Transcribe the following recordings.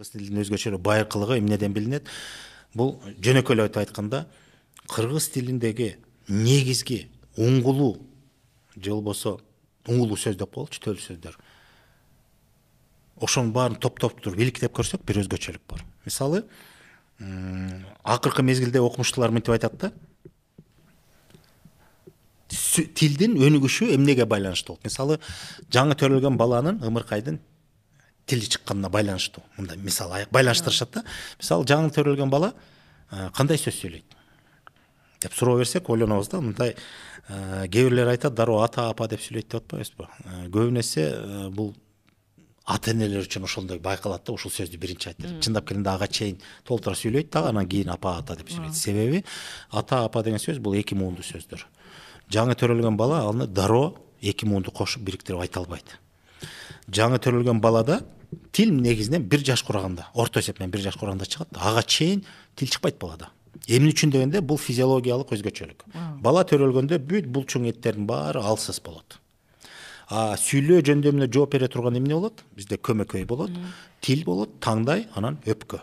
Кыргыз тилинин өзгөчөлүгү байыркылыгы эмнеден билинет? Бул жөнөкөй айтып айтканда кыргыз тилиндеги негизги уңгулуу же болбосо уңгулуу сөз деп коелучу, төл сөздөр. Ошонун баарын топтоп туруп иликтеп көрсөк бир өзгөчөлүк бар. Мисалы, акыркы мезгилде окумуштуулар мынтип айтат да. Тилдин өнүгүшү эмнеге байланыштуу? Мисалы, жаңы төрөлгөн баланын ымыркайдын тили чыкканына байланыштуу. Мындай мисал байланыштырышат да. Мисалы, жаңы төрөлгөн бала кандай сөз сүйлөйт деп суроо берсек, ойлонобуз да. Мындай кээ бирлер айтат, дароо ата, апа деп сүйлөйт деп атпайбызбы? Көбүн эсе бул ата энелер үчүн ошондой байкалат да, ушул сөздү биринчи айтты. Чындап келгенде ага чейин толтура сүйлөйт да, анан кийин апа, ата деп сүйлөйт. Себеби ата, апа деген сөз бул эки муундуу сөздөр. Жаңы төрөлгөн бала аны дароо эки муунду кошуп бириктирип айта албайт. Жаңы төрөлгөн балада тил негизинен 1 жаш кураганда, орто эсеп менен 1 жаш кураганда чыгат. Ага чейин тил чыкпайт балада. Эмне үчүн дегенде бул физиологиялык өзгөчөлүк. Бала төрөлгөндө бүт булчуң эттердин баары алсыз болот. Сүйлөө жөндөмүнө жооп бере турган эмне болот? Бизде көмөкөй болот, тил болот, таңдай, анан өпкө.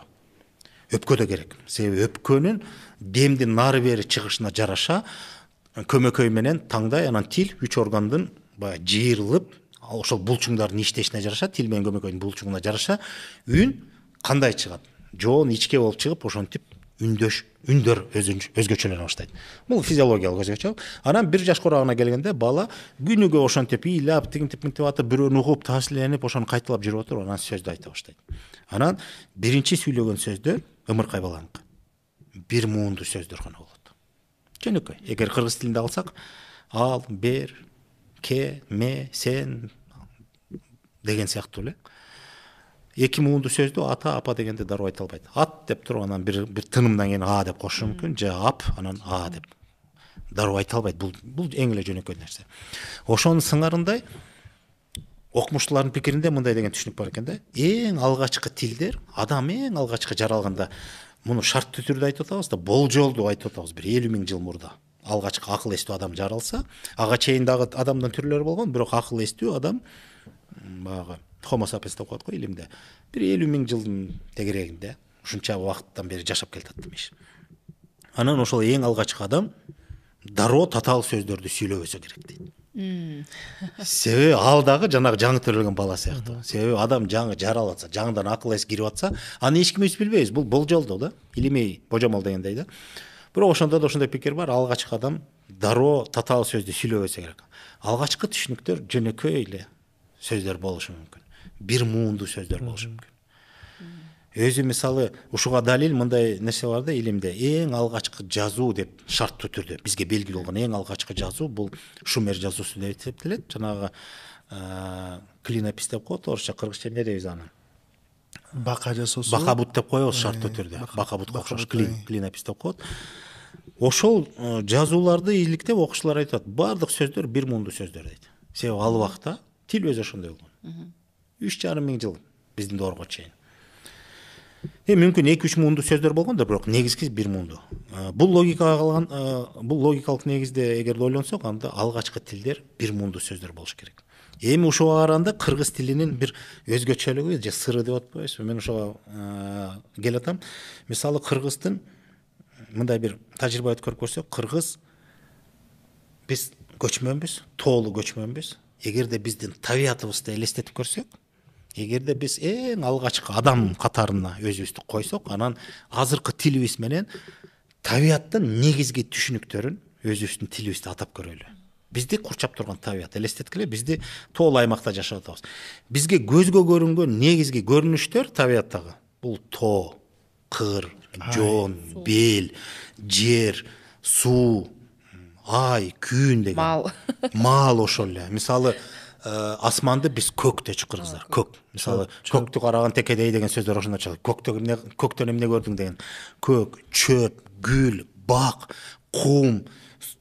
Өпкө да керек. Себеби өпкөнүн демдин нары бери чыгышына жараша көмөкөй менен таңдай, анан тил 3 органдын баягы жыйрылып, ошол булчуңдардын иштешине жараша, тил менен көмөкөйдүн булчуңуна жараша үн кандай чыгат? Жоон ичке болуп чыгып, ошентип үндөр өзгөчөлөнө баштайт. Бул физиологиялык өзгөчөлүк. Анан 1 жаш курагына келгенде бала күнүгө ошентип ыйлап, тигинтип атып, бирөөнү угуп, таасирленип, ошону кайталап жүрүп отуруп, анан сөздү айта баштайт. Анан биринчи сүйлөгөн сөздөр ымыркай баланыкы. Бир муунду сөздөр гана болот. Жөнөкөй. Эгер кыргыз тилинде алсак, ал, бер, ке, ме, сен деген сыяктуу эле. Эки муунду сөздү ата, апа дегенде дароо айта албайт. Ат деп туруп анан бир тынымдан кийин а деп кошушу мүмкүн, же ап, анан а деп дароо айта албайт. Бул эң эле жөнөкөй нерсе. Ошонун сыңарындай окумуштуулардын пикиринде мындай деген түшүнүк бар экен да. Эң алгачкы тилдер, адам эң алгачкы жаралганда, муну шарттуу түрдө айтып атабыз да, болжолду айтып атабыз. Бир 50 000 жыл мурда алгачкы акыл эстүү адам жаралса, ага чейин дагы адамдын түрлөрү болгон, бирок акыл эстүү адам баягы Homo sapiens деп коет го илимде. Бир 50 000 жылдын тегерегинде, ушунча убакыттан бери жашап келатат демеш. Анан ошол эң алгачкы адам дароо татаал сөздөрдү сүйлөбөсө керек дейт. Себеби ал дагы жанагы жаңы төрөлгөн бала сыяктуу. Себеби адам жаңы жаралып атса, жаңыдан акыл эс кирип атса, аны эч кимибиз билбейбиз. Бул болжолдо да, илимий божомол дегендей да. Бирок ошондо да ошондой пикир бар, алгачкы адам дароо татаал сөздү сүйлөбөсө керек. Алгачкы түшүнүктөр жөнөкөй эле сөздөр болушу мүмкүн. Бир муунду сөздөр болушу мүмкүн. Өзү мисалы ушуга далил мындай нерсе бар да илимде. Эң алгачкы жазуу деп шарттуу түрдө бизге белгилүү болгон эң алгачкы жазуу бул Шумер жазуусу деп эсептелет. Жанагы клинопис деп коет орусча, кыргызча эмне дейбиз аны? Бака жасоосу. Бакабут деп коебуз шарттуу түрдө. Бакабутка окшош клинопис деп коет. Ошол жазууларды иликтеп окуучулар айтат, бардык сөздөр бир муунду сөздөр дейт. Себеби ал убакта тил өзү ошондой болгон. 3,5 миң жыл биздин доорго чейин. Мүмкүн 2-3 муунду сөздөр болгондор, бирок негизги бир муунду. Бул логикалык негизде эгер ойлонсок, анда алгачкы тилдер бир муунду сөздөр болуш керек. Эми ушуга караганда кыргыз тилинин бир өзгөчөлүгү же сыры деп атпайбызбы? Мен ошого келатам. Мисалы кыргыздын мындай бир тажрыйба өткөрүп көрсөк, кыргыз биз көчмөнбүз, тоолуу көчмөнбүз. Эгерде биздин табиятыбызды элестетип көрсөк, эгерде биз эң алгачкы адам катарына өзүбүздү койсок, анан азыркы тилибиз менен табияттын негизги түшүнүктөрүн өзүбүздүн тилибизде атап көрөлү. Бизди курчап турган табият элестеткиле, бизди тоолуу аймакта жашап атабыз. Бизге көзгө көрүнгөн негизги көрүнүштөр табияттагы бул тоо, кыр, жоон, бел, жер, суу, ай, күн деген. Мал ошол эле. Мисалы, асманды биз көк дейчү кыргыздар. Көк. Мисалы, көктү караган текедей деген сөздөр ошондо чыгат. Көктөн эмне көрдүң деген. Көк, чөп, гүл, бак, кум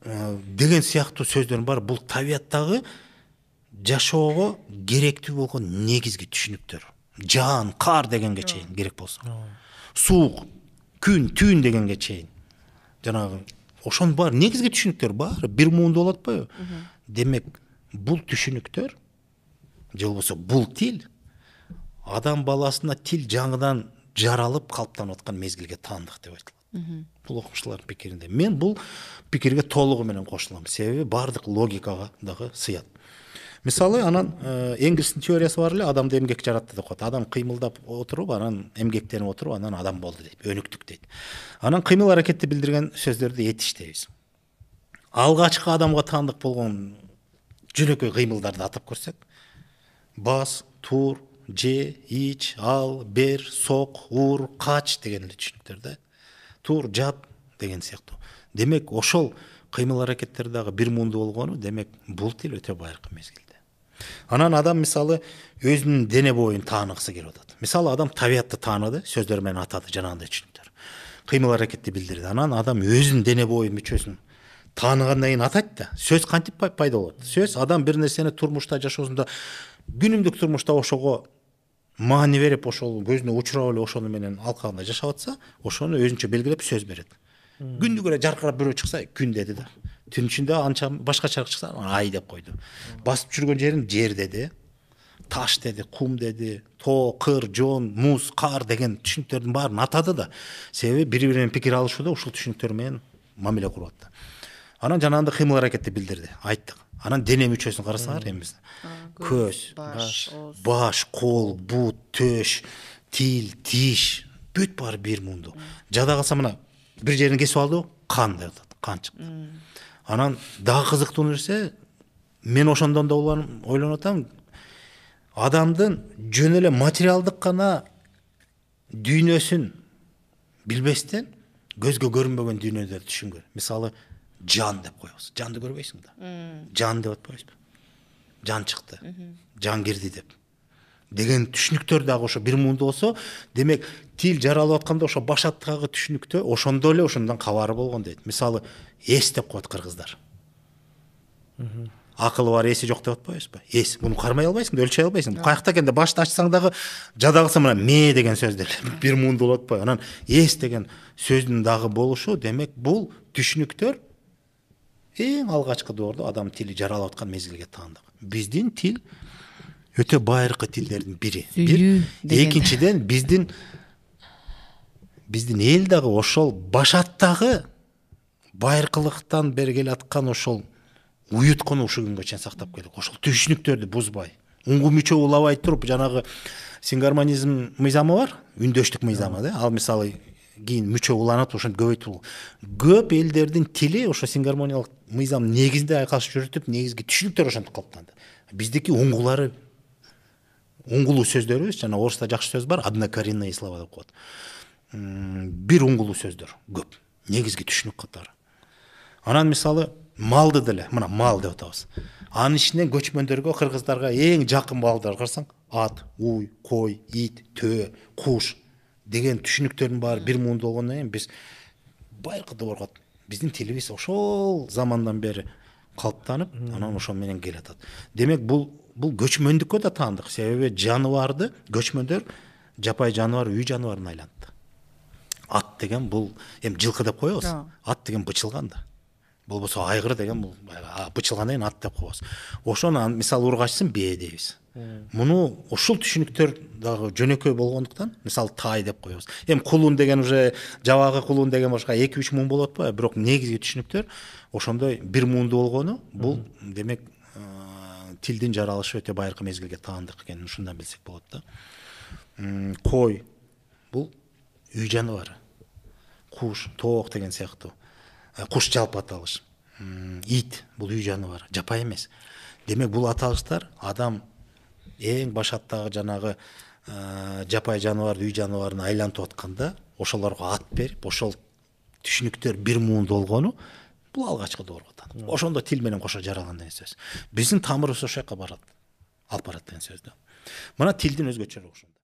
деген сыяктуу сөздөр бар. Бул табияттагы жашоого керектүү болгон негизги түшүнүктөр. Жаан, кар дегенге чейин керек болсо. Суук, күн, түн дегенге чейин. Жанагы ошон бар негизги түшүнүктөр бар, бир муунду болот атпайбы? Демек, бул түшүнүктөр же болбосо бул тил адам баласына тил жаңыдан жаралып калыптанып аткан мезгилге таандык деп айтылат. Бул окумуштуулардын пикиринде. Мен бул пикирге толугу менен кошулам. Себеби бардык логикага дагы сыят. Мисалы, анан Энгельстин теориясы бар эле, адамды эмгек жаратты деп коет. Адам кыймылдап отуруп, анан эмгектенип отуруп, анан адам болду дейт, өнүктүк дейт. Анан кыймыл аракетти билдирген сөздөрдү этиш дейбиз. Алгачкы адамга таандык болгон жөнөкөй кыймылдарды атап көрсөк, бас, тур, же, ич, ал, бер, сок, ур, кач деген эле түшүнүктөр да. Тур, жат деген сыяктуу. Демек, ошол кыймыл аракеттер дагы бир муунду болгону, демек, бул тил өтө байыркы мезгилде. Анан адам мисалы өзүнүн дене боюн тааныгысы келип атат. Мисалы адам табиятты тааныды, сөздөр менен атады, жанагындай түшүнүктөр. Кыймыл аракетти билдирди. Анан адам өзүнүн дене боюн мүчөсүн тааныгандан кийин атайт да. Сөз кантип пайда болот? Сөз адам бир нерсени турмушта жашоосунда күнүмдүк турмушта ошого маани берип, ошол көзүнө учурап эле ошону менен алкагында жашап атса, ошону өзүнчө белгилеп сөз берет. Күндүк эле жаркырап бирөө чыкса, күн деди да. Түн ичинде анча башкачараак чыкса, ай деп койду. Басып жүргөн жерин жер деди, таш деди, кум деди, тоо, кыр, жон, муз, кар деген түшүнүктөрдүн баарын атады да. Себеби бири-бири менен пикир алышууда ушул түшүнүктөр менен мамиле куруп атты. Анан жанагындай кыймыл аракетти билдирди, айттык. Анан дене мүчөсүн карасаңар эми бизде. Көз, баш, кол, бут, төш, тил, тиш, бүт баары бир муунду. Жада калса мына бир жерин кесип алды, кан деп атат, кан чыкты. Анан дагы кызыктуу нерсе, мен ошондон да ойлонуп атам, адамдын жөн эле материалдык гана дүйнөсүн билбестен көзгө көрүнбөгөн дүйнөлөрдү түшүнгөн. Мисалы, жан деп коебуз. Жанды көрбөйсүң да. Жан деп атпайбызбы? Жан чыкты, жан кирди деп. Деген түшүнүктөр дагы ошо бир муунду болсо, демек тил жаралып атканда ошо башаттагы түшүнүктө ошондо эле ошондон кабары болгон дейт. Мисалы, эс деп коет кыргыздар. Акылы бар, эси жок деп атпайбызбы? Эс, муну кармай албайсың да, өлчөй албайсың. Каякта экенде башты ачсаң дагы жада калса мына ме деген сөз деле бир муунду болуп атпайбы? Анан эс деген сөздүн дагы болушу, демек бул түшүнүктөр эң алгачкы доордо адам тили жаралып аткан мезгилге таандык. Биздин тил өтө байыркы тилдердин бири. Экинчиден биздин эл дагы ошол башаттагы байыркылыктан бери келаткан ошол уюткуну ушул күнгө чейин сактап келдик. Ошол түшүнүктөрдү бузбай, уңгу мүчө улабай туруп, жанагы сингармонизм мыйзамы бар, үндөштүк мыйзамы да. Ал мисалы кийин мүчө уланат, ошентип көбөйтүп. Көп элдердин тили ошо сингармониялык мыйзам негизинде айкалышып жүрүтүп, негизги түшүнүктөр ошентип калыптанды. Биздики уңгулары, уңгулуу сөздөрүбүз, жана орусча жакшы сөз бар, однокоренные слова деп коет. Бир уңгулуу сөздөр көп, негизги түшүнүк катары. Анан мисалы малды деле, мына мал деп атабыз. Анын ичинен көчмөндөргө, кыргыздарга эң жакын малдар карасаң, ат, уй, кой, ит, төө, куш деген түшүнүктөрдүн баары бир муунду болгондон кийин биз байыркы доорго биздин тилибиз ошол замандан бери калыптанып, анан ошол менен келатат. Демек бул көчмөндүккө да таандык. Себеби жаныбарды көчмөндөр жапай жаныбар, үй жаныбарына айланды. Ат деген бул эми жылкы деп коебуз. Ат деген бычылган да. Болбосо айгыр деген бул бычылгандан кийин ат деп коебуз. Ошону мисалы ургачсын бээ дейбиз. Муну ушул түшүнүктөр дагы жөнөкөй болгондуктан, мисалы тай деп коебуз. Эми кулун деген уже жабагы кулун деген башка 2-3 муун болот атпайбы? Бирок негизги түшүнүктөр ошондой бир муунду болгону, бул демек тилдин жаралышы өтө байыркы мезгилге таандык экенин ушундан билсек болот да. Кой бул үй жаныбары. Куш, тоок деген сыяктуу. Куш жалпы аталыш. Ит бул үй жаныбары, жапай эмес. Демек бул аталыштар адам эң башаттагы жанагы жапай жаныбарды, үй жаныбарын айлантып атканда ошолорго ат берип, ошол түшүнүктөр бир муунду болгону бул алгачкы доорго атат. Ошондо тил менен кошо жаралган деген сөз. Биздин тамырыбыз ошол жака барат. Алып барат деген сөз да. Мына тилдин өзгөчөлүгү ушунда.